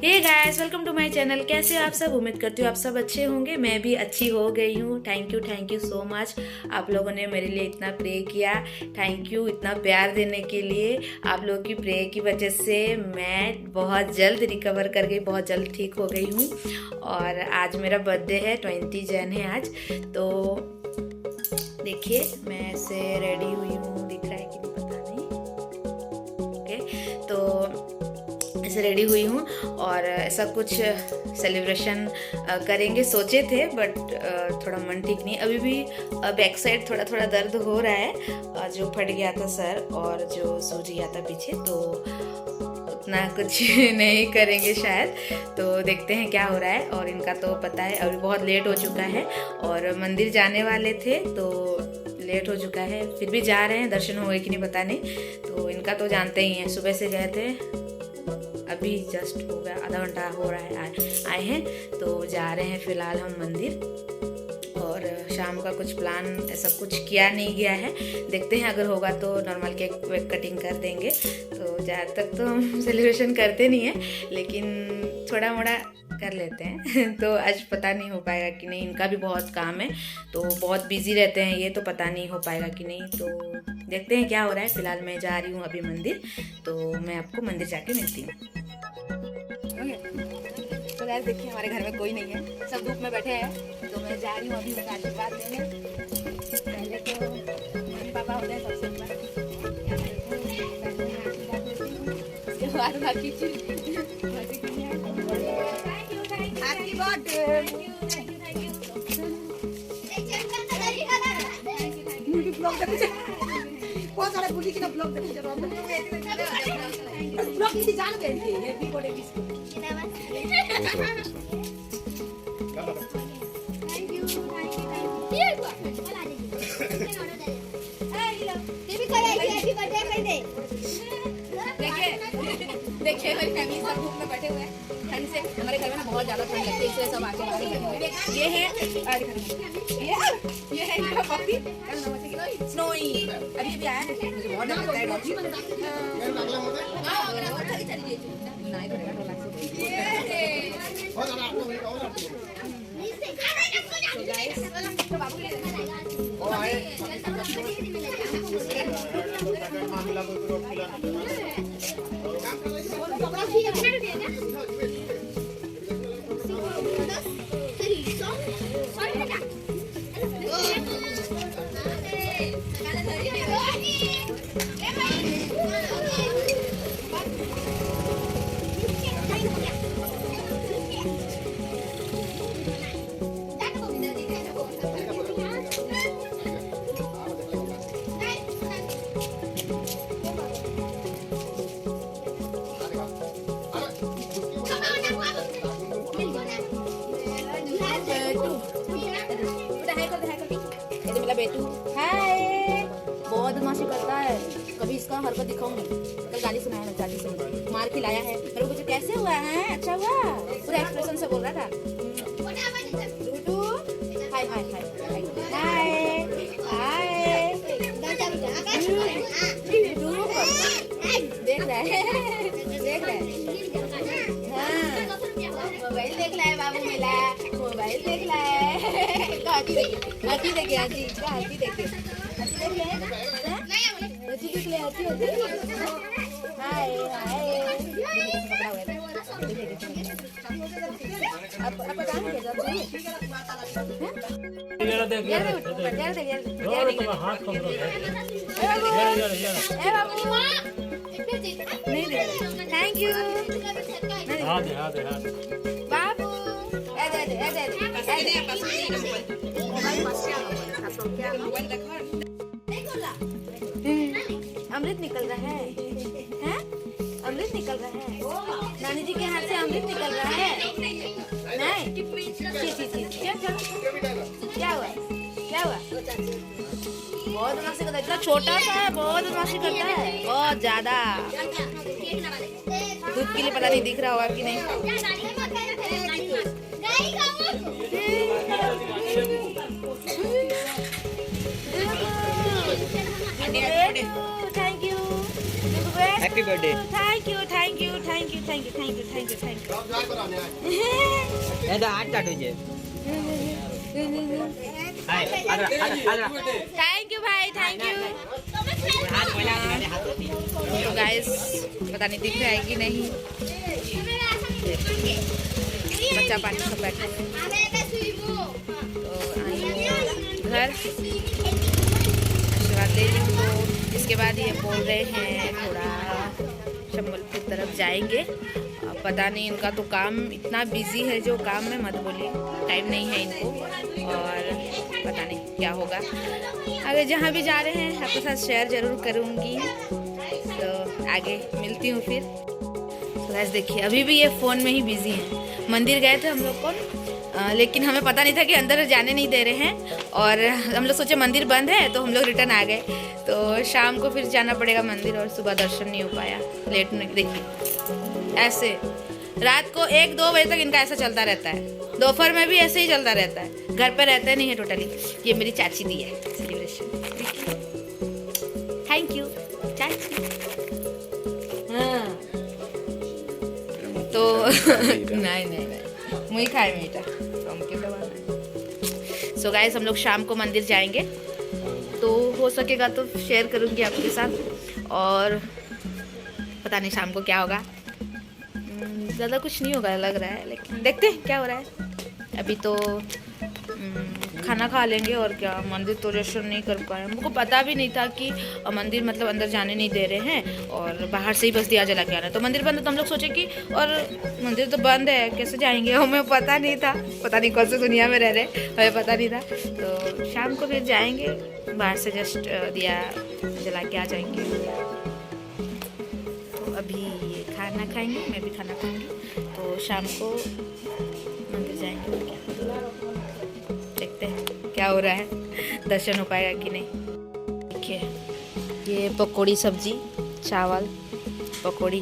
Hey guys, welcome to my channel. कैसे हो आप सब? उम्मीद करती हूँ आप सब अच्छे होंगे। मैं भी अच्छी हो गई हूँ। Thank you so much. आप लोगों ने मेरे लिए इतना प्रे किया। थैंक यू इतना प्यार देने के लिए। आप लोगों की प्रे की वजह से मैं बहुत जल्द रिकवर कर गई, बहुत जल्द ठीक हो गई हूँ। और आज मेरा बर्थडे है, 20 जन है आज। तो देखिए मैं ऐसे रेडी हुई हूँ, दिख रहा है कि नहीं पता नहीं। ओके, तो ऐसे रेडी हुई हूँ और ऐसा कुछ सेलिब्रेशन करेंगे सोचे थे, बट थोड़ा मन ठीक नहीं। अभी भी बैक साइड थोड़ा थोड़ा दर्द हो रहा है, जो फट गया था सर और जो सूज गया था पीछे, तो उतना कुछ नहीं करेंगे शायद। तो देखते हैं क्या हो रहा है। और इनका तो पता है अभी बहुत लेट हो चुका है और मंदिर जाने वाले थे तो लेट हो चुका है, फिर भी जा रहे हैं। दर्शन हुए कि नहीं पता नहीं। तो इनका तो जानते ही हैं, सुबह से गए थे, अभी जस्ट हो गया, आधा घंटा हो रहा है आए हैं। तो जा रहे हैं फिलहाल हम मंदिर। और शाम का कुछ प्लान ऐसा कुछ किया नहीं गया है, देखते हैं अगर होगा तो नॉर्मल केक वेक कटिंग कर देंगे। तो ज़्यादातर तो हम सेलिब्रेशन करते नहीं हैं, लेकिन थोड़ा मोड़ा कर लेते हैं। तो आज पता नहीं हो पाएगा कि नहीं, इनका भी बहुत काम है तो बहुत बिजी रहते हैं ये, तो पता नहीं हो पाएगा कि नहीं। तो देखते हैं क्या हो रहा है। फिलहाल मैं जा रही हूँ अभी मंदिर, तो मैं आपको मंदिर जाके मिलती हूँ। तो यार देखिए हमारे घर में कोई नहीं है, सब धूप में बैठे हैं। तो मैं जा रही हूँ अभी उनका आशीर्वाद लेने। पहले तो मम्मी पापा होते हैं सबसे ऊपर, उसके बाद बाकी चीज। Happy birthday. बहुत सारे बुली की ना ब्लॉग देखते जरूर ब्लॉग किसी जान गए थे happy birthday wish thank you ये हुआ ये भी करेगी हैप्पी बर्थडे कर दे। देखिए हमारी फैमिली सब ग्रुप में बैठे हुए हैं। ठंड से हमारे घर में ना बहुत ज़्यादा ठंड लगती है, इसलिए सब आके हमारे घर में। ये है इनका पपी स्नोई, अभी भी आया नहीं, मुझे बहुत डर लगता है डॉगी। नहीं करेगा तो लाइक बेटू हाय, बहुत बदमाशी करता है। कभी इसका हरकत दिखाऊंगी, कल गाली सुनाया ना, चाची से मुझे मार खिलाया है। मेरे को कैसे हुआ है? अच्छा हुआ, पूरा एक्सप्रेशन से बोल रहा था। टूटू हाय हाय हाय हाय हाय, देख रहा है देख रहा है। हाँ मोबाइल देख रहा है बाबू, मिला मोबाइल देख रहा है। हाथी देखिए हाथी देखिए हाथी हाथी देखिए हाथी देख ले हाथी देख ले हाथी हाय हाय। अब कहाँ है जब यार देख यार देख हाथ पकड़ो ए बाबू नहीं दे। थैंक यू हां दे बाबू ए दे अमृत निकल रहा है, हैं? अमृत निकल रहा है, नानी जी के हाथ से अमृत निकल रहा है। नहीं क्या हुआ बहुत बदमाशी करता है, इतना छोटा सा है, बहुत बदमाशी करता है, बहुत ज्यादा। दूध के लिए पता नहीं दिख रहा होगा कि नहीं। Thank you happy birthday. Thank you thank you thank you thank you thank you thank you thank ये तो हाथ काटो जे। हाय थैंक यू भाई थैंक यू। हाथ बोला हाथ होती। तो गाइस पता नहीं दिख रहा है कि नहीं, बच्चा पानी सब बैठा है। तो आई हूँ घर, आशीर्वाद ले ली तो इसके बाद ये बोल रहे हैं थोड़ा संबलपुर तरफ जाएंगे। अब पता नहीं, इनका तो काम इतना बिजी है, जो काम में मत बोलिए, टाइम नहीं है इनको, और पता नहीं क्या होगा। अगर जहाँ भी जा रहे हैं आपके साथ शेयर ज़रूर करूँगी, तो आगे मिलती हूँ फिर। तो गाइस देखिए अभी भी ये फ़ोन में ही बिजी हैं। मंदिर गए थे हम लोग को, लेकिन हमें पता नहीं था कि अंदर जाने नहीं दे रहे हैं, और हम लोग सोचे मंदिर बंद है तो हम लोग रिटर्न आ गए। तो शाम को फिर जाना पड़ेगा मंदिर, और सुबह दर्शन नहीं हो पाया, लेट नहीं। देखिए ऐसे रात को 1-2 बजे तक इनका ऐसा चलता रहता है, दोपहर में भी ऐसे ही चलता रहता है, घर पे रहते नहीं है टोटली। ये मेरी चाची दी है सेलिब्रेशन, थैंक यू चाची। हाँ तो नहीं मुझे खाए मीठा सो गाइस हम लोग शाम को मंदिर जाएंगे, तो हो सकेगा तो शेयर करूंगी आपके साथ, और पता नहीं शाम को क्या होगा। ज़्यादा कुछ नहीं होगा लग रहा है, लेकिन देखते हैं क्या हो रहा है। अभी तो खाना खा लेंगे और क्या, मंदिर तो दर्शन नहीं कर पाए। हमको पता भी नहीं था कि मंदिर मतलब अंदर जाने नहीं दे रहे हैं, और बाहर से ही बस दिया जला के आना। तो मंदिर बंद है तो हम लोग सोचे कि और मंदिर तो बंद है कैसे जाएंगे, हमें पता नहीं था, पता नहीं कौन सी दुनिया में रह रहे, हमें पता नहीं था। तो शाम को फिर जाएंगे, बाहर से जस्ट दिया जला के आ जाएंगे। तो अभी ये खाना खाएंगे, मैं भी खाना खाऊंगी, तो शाम को मंदिर जाएंगे। देखते हैं क्या हो रहा है, दर्शन हो पाएगा कि नहीं। देखिए ये पकौड़ी सब्जी, चावल पकौड़ी,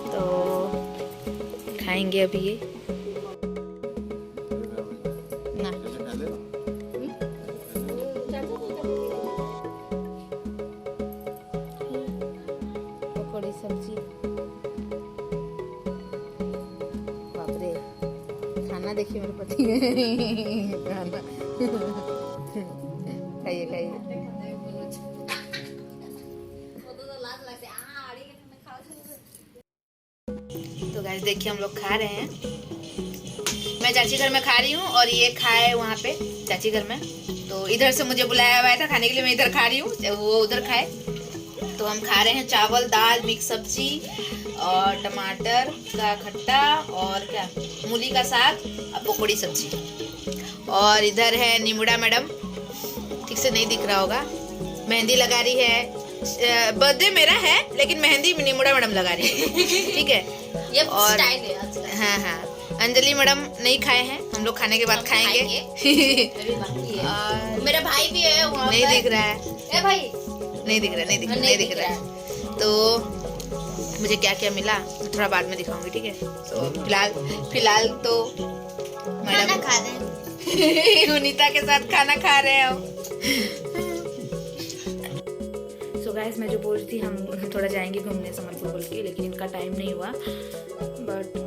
तो खाएंगे अभी ये ना। पकौड़ी सब्जी, बाप रे, खाना देखिए मेरे पति खाना खाइए खाइए। तो गाइस देखिए हम लोग खा रहे हैं, मैं चाची घर में खा रही हूँ और ये खाए वहाँ पे चाची घर में। तो इधर से मुझे बुलाया हुआ था खाने के लिए, मैं इधर खा रही हूँ, वो उधर खाए। तो हम खा रहे हैं चावल दाल मिक्स सब्जी और टमाटर का खट्टा और क्या मूली का साग और पकौड़ी सब्जी। और इधर है निमुड़ा मैडम, ठीक से नहीं दिख रहा होगा, मेहंदी लगा रही है। बर्थडे मेरा है लेकिन मेहंदी निमुड़ा मैडम लगा रही है, ठीक है। ये और स्टाइल है आजकल। हाँ अंजलि मैडम नहीं खाए हैं, हम लोग खाने के बाद खाएंगे। और मेरा भाई भी है वहाँ नहीं पे। दिख रहा है, ए भाई नहीं दिख रहा है। तो मुझे क्या क्या मिला थोड़ा बाद में दिखाऊंगी, ठीक है। तो फिलहाल तो मैडम खा रहे हैं। उनीता के साथ खाना खा रहे हैं हम। सो गाइस मैं जो बोल रही थी, हम थोड़ा जाएंगे घूमने संबलपुर बोल के, लेकिन इनका टाइम नहीं हुआ। बट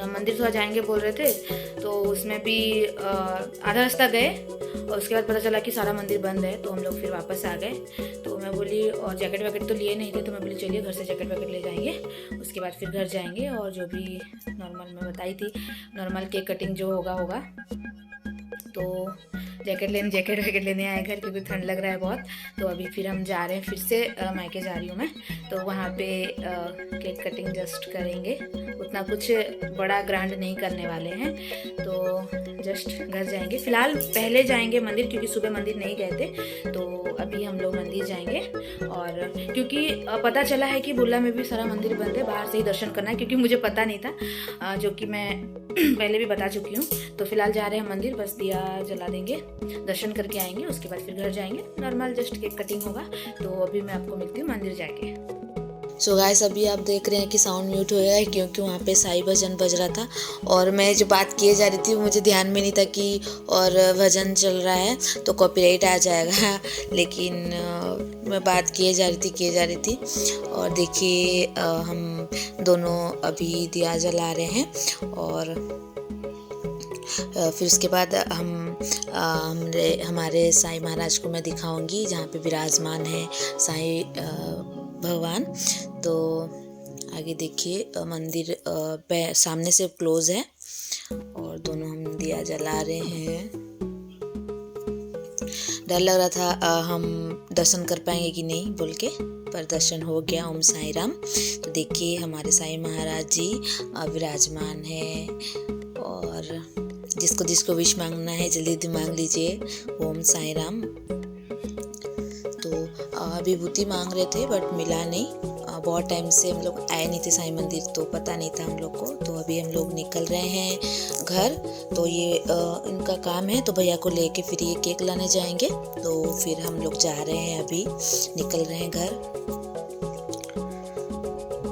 मंदिर थोड़ा जाएंगे बोल रहे थे, तो उसमें भी आधा रास्ता गए और उसके बाद पता चला कि सारा मंदिर बंद है। तो हम लोग फिर वापस आ गए। तो मैं बोली, और जैकेट वैकेट तो लिए नहीं थे, तो मैं बोली चलिए घर से जैकेट वैकेट ले जाएंगे, उसके बाद फिर घर जाएंगे और जो भी नॉर्मल मैं बताई थी, नॉर्मल केक कटिंग जो होगा। तो जैकेट वैकेट लेने आए घर, क्योंकि ठंड लग रहा है बहुत। तो अभी फिर हम जा रहे हैं, फिर से मायके जा रही हूँ मैं, तो वहाँ पे केक कटिंग जस्ट करेंगे, उतना कुछ बड़ा ग्रैंड नहीं करने वाले हैं। तो जस्ट घर जाएंगे, फिलहाल पहले जाएंगे मंदिर, क्योंकि सुबह मंदिर नहीं गए थे। तो अभी हम लोग मंदिर जाएंगे, और क्योंकि पता चला है कि बुर्ला में भी सारा मंदिर बंद है, बाहर से ही दर्शन करना है, क्योंकि मुझे पता नहीं था, जो कि मैं पहले भी बता चुकी हूँ। तो फिलहाल जा रहे हैं मंदिर, बस दिया जला देंगे, दर्शन करके आएंगे, उसके बाद फिर घर जाएंगे, नॉर्मल जस्ट केक कटिंग होगा। तो अभी मैं आपको मिलती हूँ मंदिर जाके। सो गाइस अभी आप देख रहे हैं कि साउंड म्यूट हो गया है, क्योंकि वहाँ पे साई भजन बज रहा था और मैं जो बात किए जा रही थी मुझे ध्यान में नहीं था कि और भजन चल रहा है तो कॉपीराइट आ जाएगा। लेकिन मैं बात किए जा रही थी। और देखिए हम दोनों अभी दिया जला रहे हैं और फिर उसके बाद हमारे साईं महाराज को मैं दिखाऊंगी जहाँ पे विराजमान है साईं भगवान। तो आगे देखिए मंदिर सामने से क्लोज है और दोनों हम दिया जला रहे हैं। डर लग रहा था हम दर्शन कर पाएंगे कि नहीं बोल के, पर दर्शन हो गया। ओम साईं राम। तो देखिए हमारे साईं महाराज जी विराजमान है और जिसको विश मांगना है जल्दी मांग लीजिए। ओम साईं राम। तो विभूति मांग रहे थे बट मिला नहीं। बहुत टाइम से हम लोग आए नहीं थे साईं मंदिर, तो पता नहीं था हम लोग को। तो अभी हम लोग निकल रहे हैं घर। तो ये इनका काम है, तो भैया को लेके फिर ये केक लाने जाएंगे। तो फिर हम लोग जा रहे हैं, अभी निकल रहे हैं घर।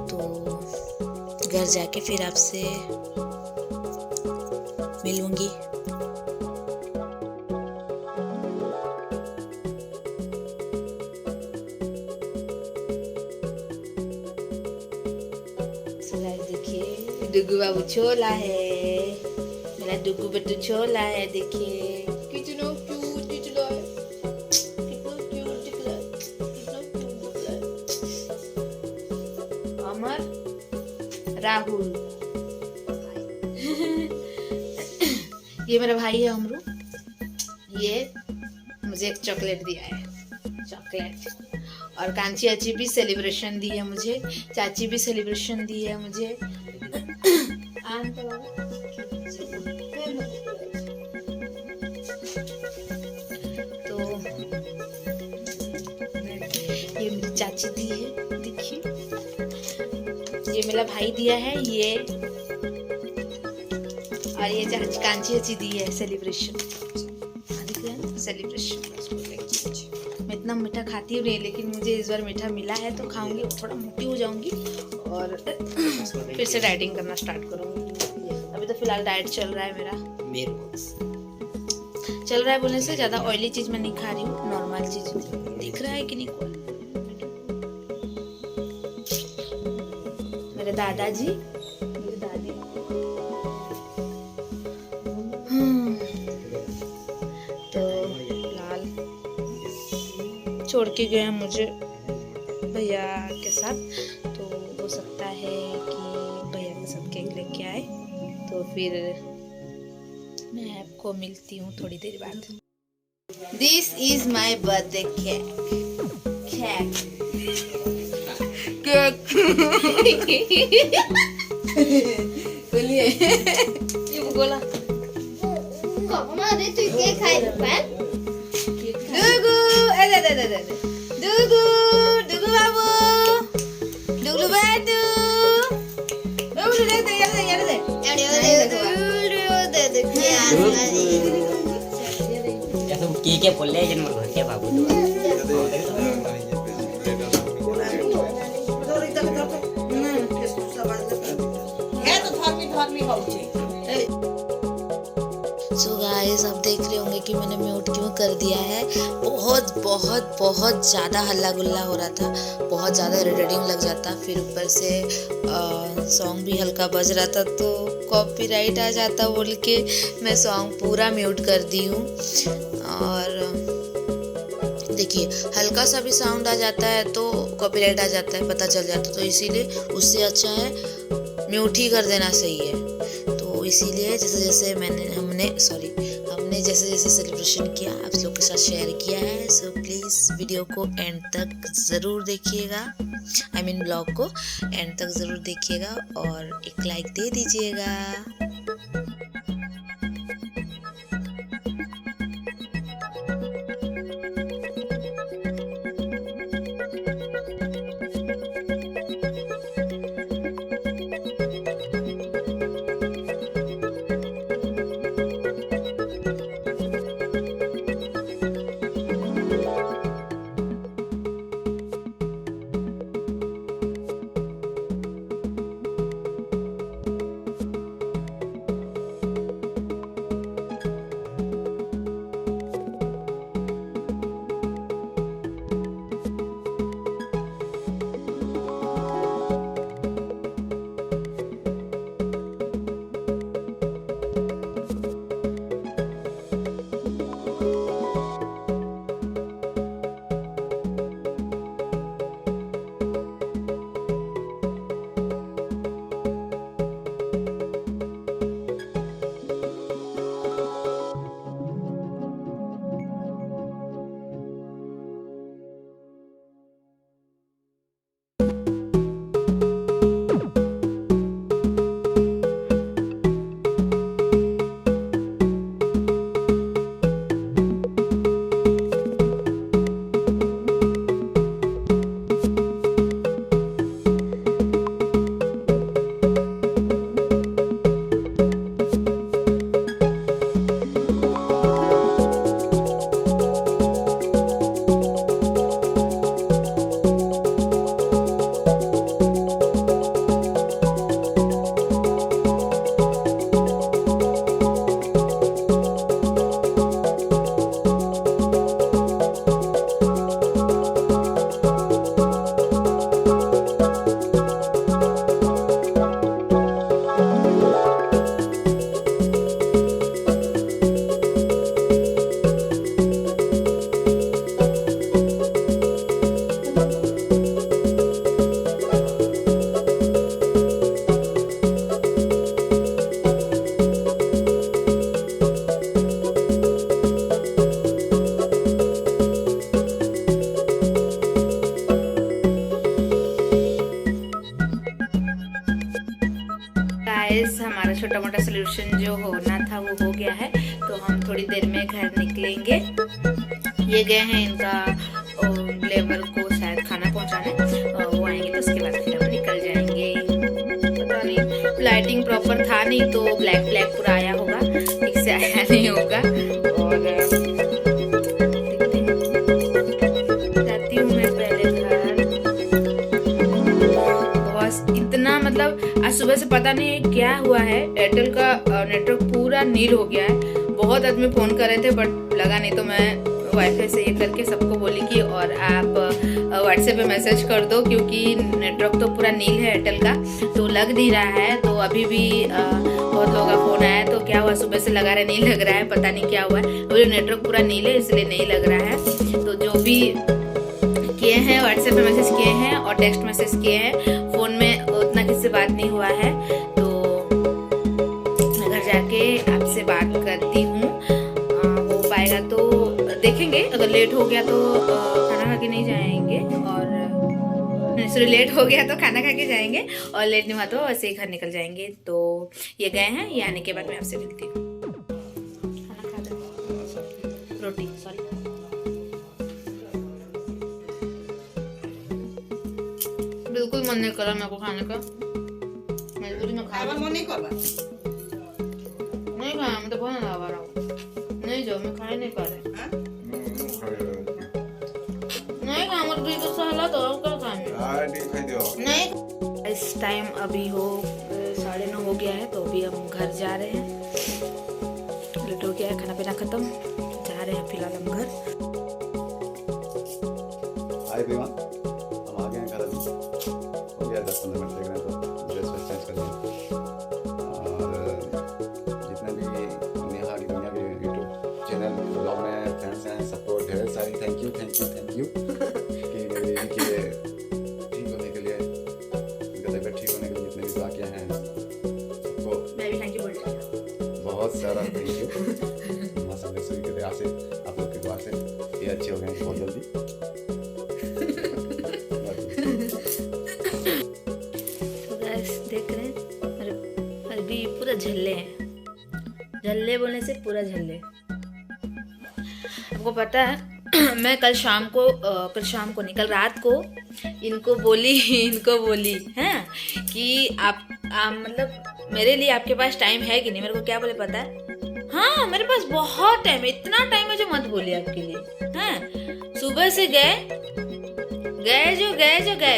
तो घर जाके फिर आपसे मिलूंगी। देखिए डुगू बाबू छोला है, मेरा डुगू बट्टू छोला है। देखिए कितना क्यूट दिखला है, कितना क्यूट दिखला है, कितना क्यूट दिखला है। अमर राहुल ये मेरा भाई है अमरू। ये मुझे एक चॉकलेट दिया है, चॉकलेट। और कांची आची भी सेलिब्रेशन दी है मुझे, चाची भी सेलिब्रेशन दी है मुझे। तो ये मेरी चाची दी है, देखिए। ये मेरा भाई दिया है ये, और ये कांची आची दी है सेलिब्रेशन। सेलिब्रेशन मैं इतना मीठा खाती हूँ नहीं, लेकिन मुझे इस बार मीठा मिला है तो खाऊंगी। थोड़ा मोटी हो जाऊंगी और फिर से डाइटिंग करना स्टार्ट करूंगी। अभी तो फिलहाल डाइट चल रहा है मेरा। चल रहा है बोलने से ज़्यादा ऑयली चीज़ मैं नहीं खा रही हूँ, नॉर्मल चीज़। दिख रहा है कि नहीं? मेरे दादाजी, मेरी दादी तो लाल छोड़ के गए मुझे भैया के साथ। तो हो सकता है कि भैया के साथ केक लेके आए, तो फिर मैं आपको मिलती हूँ थोड़ी देर बाद। This is my birthday cake. बोलिए बोला अरे तू केक खाए बहन। डुगू डुगू बाबू, डुगलू बाबू, डुगलू दे दे यार दे। तुम के बोले जन मोर के बाबू सो गाइस आप देख रहे होंगे कि मैंने म्यूट क्यों कर दिया है। बहुत बहुत बहुत ज़्यादा हल्ला गुल्ला हो रहा था, बहुत ज़्यादा इरिटेटिंग लग जाता। फिर ऊपर से सॉन्ग भी हल्का बज रहा था तो कॉपीराइट आ जाता बोल के मैं सॉन्ग पूरा म्यूट कर दी हूँ। और देखिए हल्का सा भी साउंड आ जाता है तो कॉपीराइट आ जाता है, पता चल जाता। तो इसीलिए उससे अच्छा है म्यूट ही कर देना सही है। तो इसीलिए जैसे हमने जैसे सेलिब्रेशन किया आप लोग के साथ शेयर किया है। सो प्लीज़ वीडियो को एंड तक ज़रूर देखिएगा, आई मीन ब्लॉग को एंड तक ज़रूर देखिएगा और एक लाइक दे दीजिएगा। गाइस हमारा छोटा मोटा सोल्यूशन जो होना था वो हो गया है, तो हम थोड़ी देर में घर निकलेंगे। ये गए हैं इनका लेबर को शायद खाना पहुंचाने, वो आएंगे तो उसके बाद फिर हम निकल जाएंगे। पता नहीं, लाइटिंग प्रॉपर था नहीं तो ब्लैक ब्लैक पूरा आया होगा, ठीक से आया नहीं होगा। और जाती हूँ मैं पहले घर। बस इतना, मतलब आज सुबह से पता नहीं क्या हुआ है, एयरटेल का नेटवर्क पूरा नील हो गया है। बहुत आदमी फ़ोन कर रहे थे बट लगा नहीं, तो मैं वाईफाई से ये करके सबको बोली कि और आप व्हाट्सएप पे मैसेज कर दो, क्योंकि नेटवर्क तो पूरा नील है एयरटेल का, तो लग नहीं रहा है। तो अभी भी बहुत लोगों का फ़ोन आया, तो क्या हुआ, सुबह से लगा रहे नहीं लग रहा है, पता नहीं क्या हुआ है। मुझे नेटवर्क पूरा नील है इसलिए नहीं लग रहा है। तो जो भी किए हैं व्हाट्सएप पे मैसेज किए हैं और टेक्स्ट मैसेज किए हैं, फ़ोन में उतना किसी से बात नहीं हुआ है, तो मैं घर जाके आपसे बात करती हूँ। हो पाएगा तो देखेंगे, अगर लेट हो गया तो खाना खा के नहीं जाएंगे, और सॉरी लेट हो गया तो खाना खा के जाएंगे, और लेट नहीं हुआ तो ऐसे ही घर निकल जाएंगे। तो ये गए हैं, ये आने के बाद मैं आपसे मिलती हूँ। खाना खा दे, रोटी सॉरी। बिल्कुल मन नहीं करा मेरे को खाने का, मजबूरी में खा मन नहीं कर रहा, नहीं खाया, मैं तो बहुत लगा रहा हूँ, नहीं जो मैं खाए नहीं पा रहे, नहीं खा, मुझे भी कुछ सहला तो क्या खाएंगे, नहीं। इस टाइम अभी हो 9:30 हो गया है, तो अभी हम घर जा रहे हैं। लेट हो गया है, खाना पीना खत्म, जा रहे हैं फिलहाल हम घर। हाय एवरीवन, हम आ गए हैं घर अभी, हो गया 10-15 मिनट लग रहे हैं, तो ड्रेस वेस चेंज कर लें। और जितने भी नेहा की दुनिया के यूट्यूब चैनल ब्लॉग में फैंस हैं, सबको ढेर सारी थैंक यू कि मेरी बेबी के ठीक होने के लिए, उनका तबीयत ठीक होने के लिए जितने भी दुआ किए हैं सबको मैं भी थैंक यू बोल रही हूँ। बहुत सारा थैंक यू। माँ सर्वेश्वरी की दया से, आप लोग की दुआ से ये अच्छे हो गए हैं बहुत जल्दी। देख रहे हैं अभी पूरा झल्ले हैं, झल्ले बोलने से पूरा झल्ले। आपको पता है मैं कल शाम को निकल रात को इनको बोली हैं कि आप मतलब मेरे लिए आपके पास टाइम है कि नहीं। मेरे को क्या बोले पता है, हाँ मेरे पास बहुत टाइम है, इतना टाइम है जो मत बोलिए आपके लिए। हैं सुबह से गए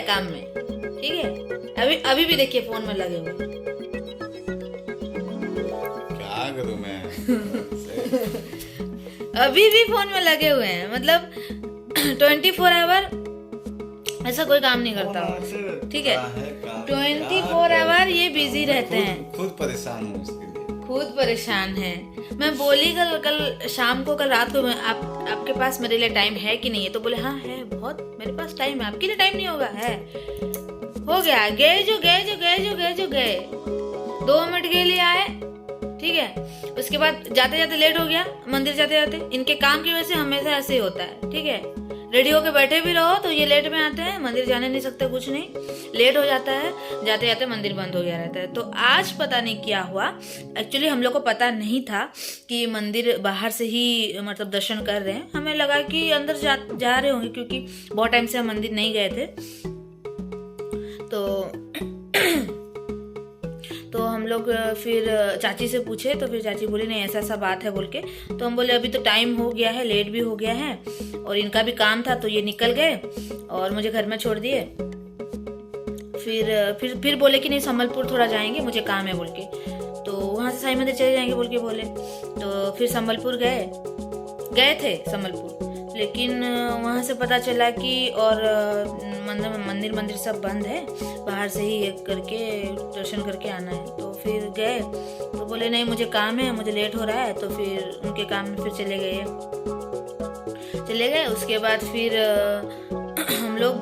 काम में, ठीक है। अभी भी देखिए फोन में लगे हुए, क्या करूं मैं अभी भी फोन में लगे हुए हैं, मतलब 24 आवर ऐसा कोई काम नहीं करता हो, ठीक है। 24 आवर ये बिजी रहते हैं। खुद परेशान हूँ उसके लिए, खुद परेशान है। मैं बोली कल शाम को, कल रात को, आपके पास मेरे लिए टाइम है कि नहीं है, तो बोले हाँ है बहुत, मेरे पास टाइम है, आपके लिए टाइम नहीं होगा, है हो गया। गए जो गए 2 मिनट के लिए आए, ठीक है। उसके बाद जाते जाते लेट हो गया, मंदिर जाते जाते। इनके काम की वजह से हमेशा ऐसे ही होता है, ठीक है। रेडी होके बैठे भी रहो तो ये लेट में आते हैं, मंदिर जाने नहीं सकते, कुछ नहीं, लेट हो जाता है, जाते जाते मंदिर बंद हो गया रहता है। तो आज पता नहीं क्या हुआ, एक्चुअली हम लोग को पता नहीं था कि मंदिर बाहर से ही मतलब दर्शन कर रहे हैं। हमें लगा कि अंदर जा रहे होंगे, क्योंकि बहुत टाइम से हम मंदिर नहीं गए थे। तो हम लोग फिर चाची से पूछे, तो फिर चाची बोली नहीं ऐसा बात है बोल के। तो हम बोले अभी तो टाइम हो गया है, लेट भी हो गया है, और इनका भी काम था, तो ये निकल गए और मुझे घर में छोड़ दिए। फिर बोले कि नहीं समलपुर थोड़ा जाएंगे, मुझे काम है बोल के। तो वहाँ से साईं मंदिर चले जाएंगे बोल के बोले। तो फिर समलपुर गए थे समलपुर, लेकिन वहाँ से पता चला कि और मंदिर सब बंद है, बाहर से ही करके दर्शन करके आना है। तो फिर गए, तो बोले नहीं मुझे काम है, मुझे लेट हो रहा है। तो फिर उनके काम में फिर चले गए। उसके बाद फिर हम लोग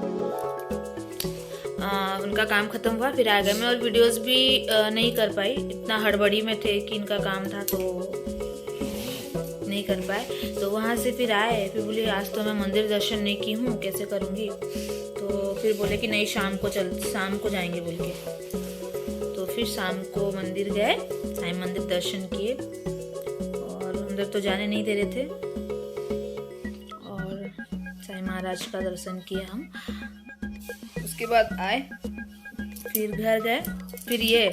उनका काम खत्म हुआ, फिर आ गए। मैं और वीडियोस भी नहीं कर पाई, इतना हड़बड़ी में थे कि इनका काम था तो नहीं कर पाए। तो वहाँ से फिर आए, फिर बोले आज तो मैं मंदिर दर्शन नहीं की हूँ, कैसे करूँगी। तो फिर बोले कि नहीं शाम को जाएंगे बोल के। तो फिर शाम को मंदिर गए, साईं मंदिर दर्शन किए और अंदर तो जाने नहीं दे रहे थे और साईं महाराज का दर्शन किए हम। उसके बाद आए, फिर घर गए, फिर ये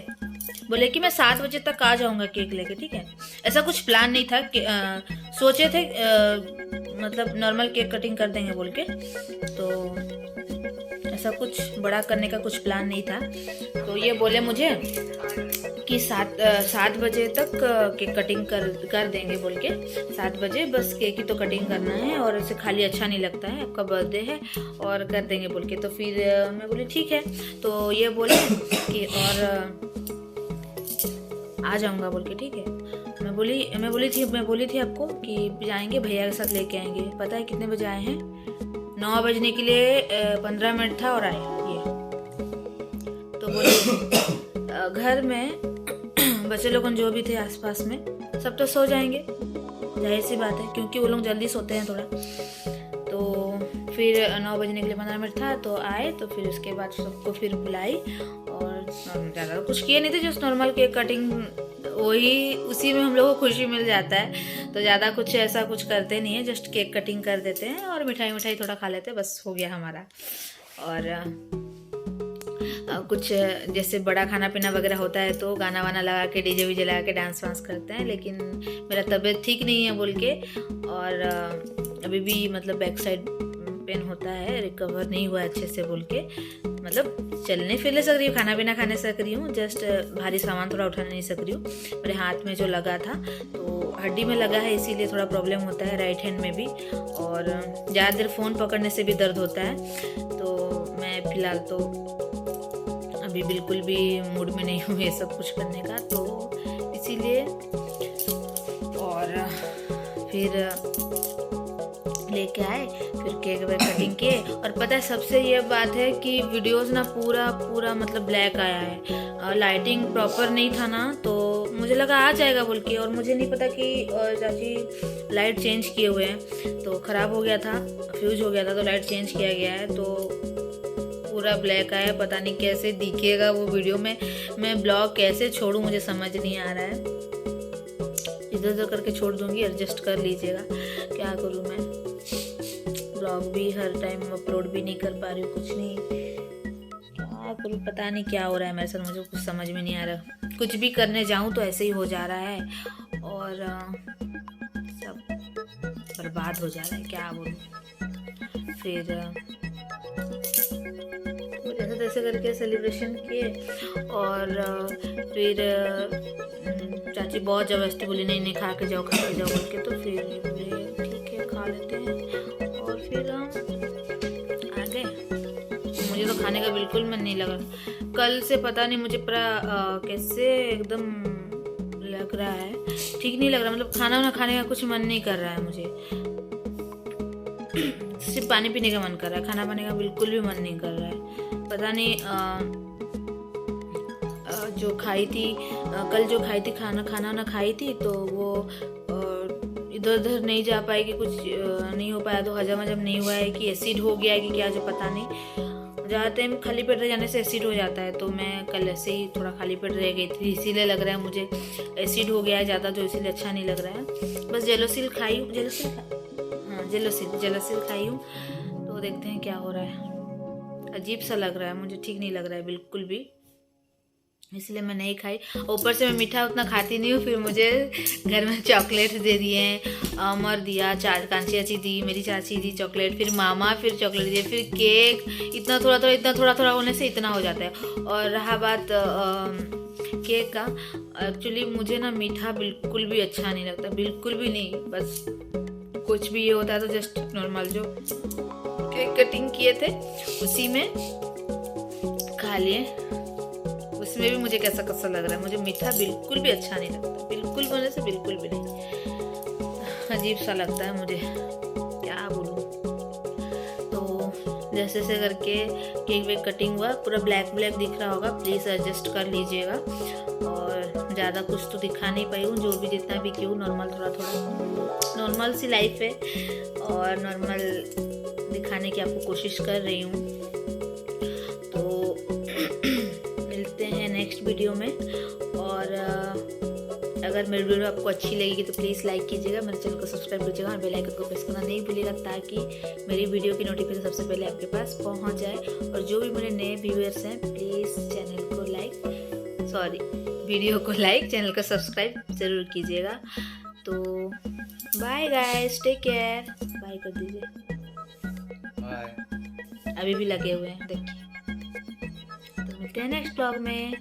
बोले कि मैं 7 बजे तक आ जाऊंगा केक लेके, ठीक है। ऐसा कुछ प्लान नहीं था कि सोचे थे मतलब नॉर्मल केक कटिंग कर देंगे बोल के, तो ऐसा कुछ बड़ा करने का कुछ प्लान नहीं था। तो ये बोले मुझे कि 7 बजे तक केक कटिंग कर देंगे बोल के, 7 बजे बस केक ही तो कटिंग करना है और ऐसे खाली अच्छा नहीं लगता है, आपका बर्थडे है और कर देंगे बोल के। तो फिर मैं बोली ठीक है। तो ये बोले कि और आ जाऊंगा बोल के, ठीक है। मैं बोली थी आपको कि जाएंगे भैया के साथ लेके आएंगे। पता है कितने बजे आए हैं? 9 बजने के लिए 15 मिनट था और आए ये। तो बोले घर में बच्चे लोगन जो भी थे आसपास में सब तो सो जाएंगे, जाहिर सी बात है, क्योंकि वो लोग जल्दी सोते हैं थोड़ा। तो फिर 9 बजने के लिए 15 मिनट था तो आए। तो फिर उसके बाद सबको फिर बुलाई और ज़्यादा कुछ किए नहीं थे, जस्ट नॉर्मल केक कटिंग, वही उसी में हम लोगों को खुशी मिल जाता है। तो ज़्यादा कुछ ऐसा कुछ करते नहीं है, जस्ट केक कटिंग कर देते हैं और मिठाई थोड़ा खा लेते हैं, बस हो गया हमारा। और कुछ जैसे बड़ा खाना पीना वगैरह होता है तो गाना वाना लगा के डीजे वीजे लगा के डांस वांस करते हैं, लेकिन मेरा तबीयत ठीक नहीं है बोल के और अभी भी मतलब बैक साइड पेन होता है, रिकवर नहीं हुआ अच्छे से बोल के, मतलब चलने फिरने सक रही हूँ, खाना पीना खाने सक रही हूँ, जस्ट भारी सामान थोड़ा उठाने नहीं सक रही हूँ। मेरे हाथ में जो लगा था तो हड्डी में लगा है, इसीलिए थोड़ा प्रॉब्लम होता है राइट हैंड में भी, और ज़्यादा देर फ़ोन पकड़ने से भी दर्द होता है। तो मैं फ़िलहाल तो अभी बिल्कुल भी मूड में नहीं हूँ ये सब कुछ करने का, तो इसीलिए। और फिर लेके आए, फिर केक वेक कटिंग किए। और पता है सबसे ये बात है कि वीडियोस ना पूरा मतलब ब्लैक आया है, लाइटिंग प्रॉपर नहीं था ना, तो मुझे लगा आ जाएगा बोल के, और मुझे नहीं पता कि चाची लाइट चेंज किए हुए हैं तो ख़राब हो गया था, फ्यूज हो गया था, तो लाइट चेंज किया गया है तो पूरा ब्लैक आया। पता नहीं कैसे दिखेगा वो वीडियो में, मैं ब्लॉग कैसे छोड़ूं मुझे समझ नहीं आ रहा है, इधर उधर करके छोड़ दूंगी, एडजस्ट कर लीजिएगा। क्या करूं मैं, ब्लॉग भी हर टाइम अपलोड भी नहीं कर पा रही हूँ, कुछ नहीं, क्या करूँ, पता नहीं क्या हो रहा है मेरे साथ, मुझे कुछ समझ में नहीं आ रहा। कुछ भी करने जाऊँ तो ऐसे ही हो जा रहा है और सब बर्बाद हो जा रहा है, क्या बोलूँ। फिर जैसे तैसे करके सेलिब्रेशन किए और फिर चाची बहुत ज़बरदस्ती बोली नहीं खा के जाओ बोल के, तो फिर बोले ठीक है खा लेते हैं। और फिर हम आ गए। मुझे तो खाने का बिल्कुल मन नहीं लगा, कल से पता नहीं मुझे पूरा कैसे एकदम लग रहा है, ठीक नहीं लग रहा, मतलब खाना वाना खाने का कुछ मन नहीं कर रहा है मुझे, सिर्फ पानी पीने का मन कर रहा है, खाना पाने का बिल्कुल भी मन नहीं कर रहा है। पता नहीं जो खाई थी कल जो खाई थी खाना खाई थी तो वो इधर उधर नहीं जा पाएगी, कुछ नहीं हो पाया, तो हजम नहीं हुआ है कि एसिड हो गया है कि क्या, जो पता नहीं। ज़्यादा टाइम खाली पेट रह जाने से एसिड हो जाता है, तो मैं कल ऐसे ही थोड़ा खाली पेट रह गई थी, इसीलिए लग रहा है मुझे एसिड हो गया है ज़्यादा, जो इसीलिए अच्छा नहीं लग रहा है। बस जेलोसिल खाई हूँ, जेलोसिल खाई हूँ, तो देखते हैं क्या हो रहा है। अजीब सा लग रहा है मुझे, ठीक नहीं लग रहा है बिल्कुल भी, इसलिए मैं नहीं खाई। ऊपर से मैं मीठा उतना खाती नहीं हूँ, फिर मुझे घर में चॉकलेट दे दिए हैं, अमर दिया, कांची चाची दी, मेरी चाची दी चॉकलेट, फिर मामा फिर चॉकलेट दिए, फिर केक, इतना थोड़ा होने से इतना हो जाता है। और रहा बात केक का, एक्चुअली मुझे ना मीठा बिल्कुल भी अच्छा नहीं लगता, बिल्कुल भी नहीं, बस कुछ भी ये होता है तो जस्ट नॉर्मल जो केक कटिंग किए थे उसी में खा लिए, उसमें भी मुझे कैसा लग रहा है, मुझे मीठा बिल्कुल भी अच्छा नहीं लगता, बिल्कुल बोलने से बिल्कुल भी नहीं, अजीब सा लगता है मुझे, क्या बोलूँ। तो जैसे करके केक वेक कटिंग हुआ, पूरा ब्लैक दिख रहा होगा, प्लीज़ एडजस्ट कर लीजिएगा। और ज़्यादा कुछ तो दिखा नहीं पाई हूँ, जो भी जितना भी की हूँ नॉर्मल, थोड़ा नॉर्मल सी लाइफ है और नॉर्मल दिखाने की आपको कोशिश कर रही हूँ। तो मिलते हैं नेक्स्ट नेक्स्ट वीडियो में। और अगर मेरी वीडियो आपको अच्छी लगेगी तो प्लीज़ लाइक कीजिएगा, मेरे चैनल को सब्सक्राइब कीजिएगा और बेल आइकन को प्रेस करना नहीं भूलिएगा, ताकि मेरी वीडियो की नोटिफिकेशन सबसे पहले आपके पास पहुंच जाए। और जो भी मेरे नए व्यूअर्स हैं प्लीज़ वीडियो को लाइक, चैनल को सब्सक्राइब ज़रूर कीजिएगा। तो bye guys, take care, bye कर दीजिए। बाय। अभी भी लगे हुए हैं देखिए। तो मिलते हैं नेक्स्ट ब्लॉग में।